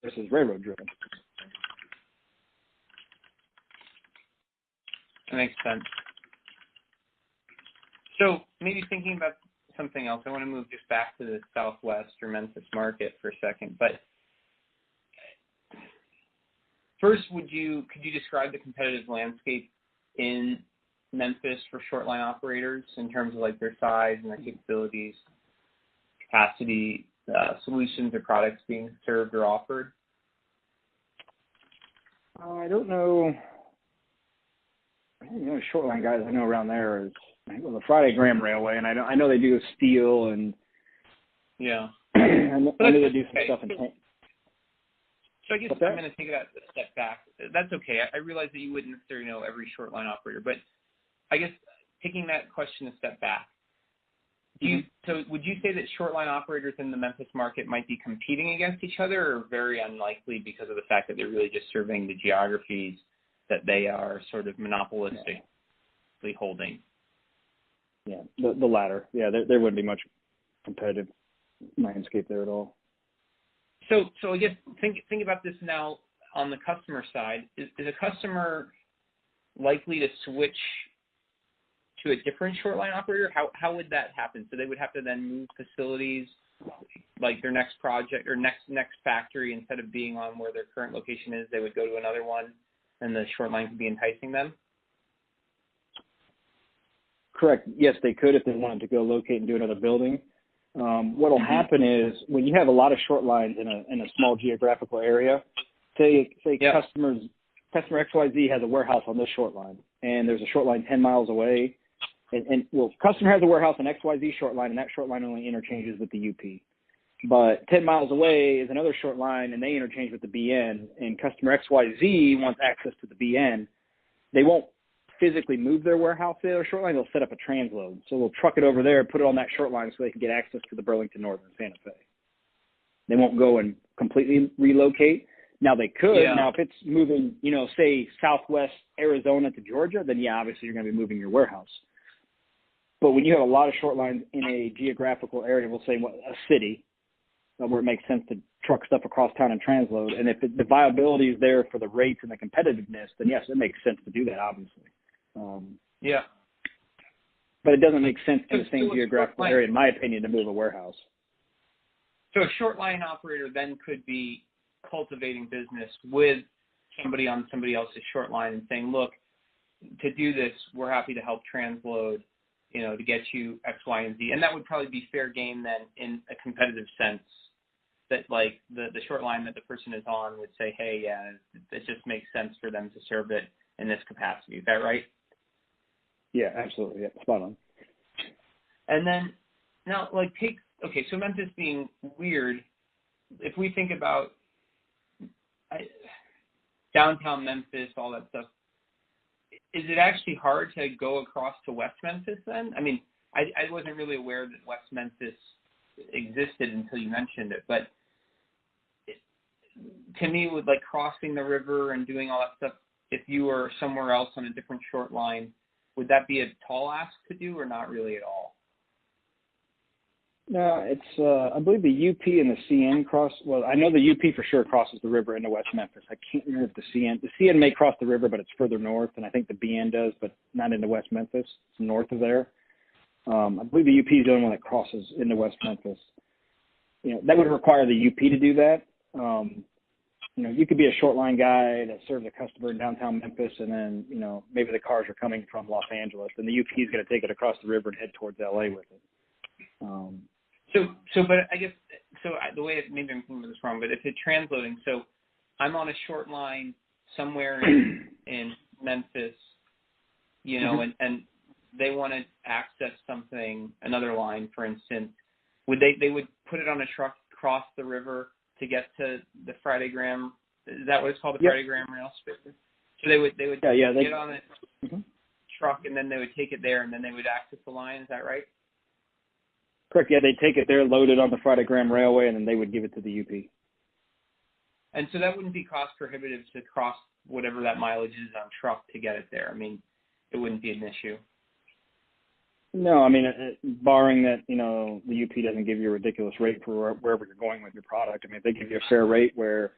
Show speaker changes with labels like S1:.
S1: versus railroad driven.
S2: That makes sense. So maybe thinking about something else, I want to move just back to the Southwest or Memphis market for a second. But first, could you describe the competitive landscape in Memphis for short line operators in terms of like their size and their capabilities, capacity, solutions or products being served or offered?
S1: I don't know. The only short line guys I know around there is the Friday Graham Railway, and I know they do steel and
S2: yeah.
S1: I know they do some stuff in tank.
S2: So I guess I'm going to take it a step back. That's okay. I realize that you wouldn't necessarily know every short line operator, but I guess taking that question a step back, so would you say that short line operators in the Memphis market might be competing against each other, or very unlikely because of the fact that they're really just serving the geographies that they are sort of monopolistically holding?
S1: Yeah, the latter. Yeah, there wouldn't be much competitive landscape there at all.
S2: So I guess think about this now on the customer side. Is a customer likely to switch to a different short line operator? How would that happen? So they would have to then move facilities, like their next project or next factory, instead of being on where their current location is, they would go to another one, and the short line could be enticing them?
S1: Correct. Yes, they could if they wanted to go locate and do another building. What will happen is when you have a lot of short lines in a small geographical area, say customer XYZ has a warehouse on this short line, and there's a short line 10 miles away, and customer has a warehouse on XYZ short line, and that short line only interchanges with the UP. But 10 miles away is another short line, and they interchange with the BN, and customer XYZ wants access to the BN. They won't physically move their warehouse to the other short line. They'll set up a transload. So they'll truck it over there, put it on that short line so they can get access to the Burlington Northern Santa Fe. They won't go and completely relocate. Now they could. Yeah. Now if it's moving, say Southwest Arizona to Georgia, then obviously you're going to be moving your warehouse. But when you have a lot of short lines in a geographical area, we'll say a city, where it makes sense to truck stuff across town and transload, and if the viability is there for the rates and the competitiveness, then yes, it makes sense to do that, obviously. But it doesn't make sense in the same geographical area, in my opinion, to move a warehouse.
S2: So a short line operator then could be cultivating business with somebody on somebody else's short line and saying, look, to do this, we're happy to help transload, to get you X, Y, and Z. And that would probably be fair game then in a competitive sense, that like the short line that the person is on would say, hey, yeah, it just makes sense for them to serve it in this capacity. Is that right?
S1: Yeah, absolutely. Yeah, spot on.
S2: And then now, so Memphis being weird, if we think about downtown Memphis, all that stuff, is it actually hard to go across to West Memphis then? I mean, I wasn't really aware that West Memphis existed until you mentioned it, but to me, with like crossing the river and doing all that stuff, if you were somewhere else on a different short line, would that be a tall ask to do or not really at all?
S1: No, it's, I believe the UP and the CN cross. Well, I know the UP for sure crosses the river into West Memphis. I can't remember if the CN may cross the river, but it's further north, and I think the BN does, but not into West Memphis. It's north of there. I believe the UP is the only one that crosses into West Memphis. That would require the UP to do that. You could be a short line guy that serves a customer in downtown Memphis, and then, maybe the cars are coming from Los Angeles, and the UP is going to take it across the river and head towards LA with it.
S2: But I guess, the way maybe I'm thinking of this wrong, but if it's transloading, so I'm on a short line somewhere in Memphis, and they want to access another line, for instance, they would put it on a truck, cross the river to get to the Friday Graham? Is that what it's called, the Friday Graham rail spacer? So they would get on it, truck, and then they would take it there, and then they would access the line. Is that right?
S1: Correct. Yeah, they'd take it there, load it on the Friday Graham Railway, and then they would give it to the UP.
S2: And so that wouldn't be cost prohibitive to cross whatever that mileage is on truck to get it there. I mean, it wouldn't be an issue.
S1: No, I mean, barring that, the UP doesn't give you a ridiculous rate for wherever you're going with your product. I mean, if they give you a fair rate where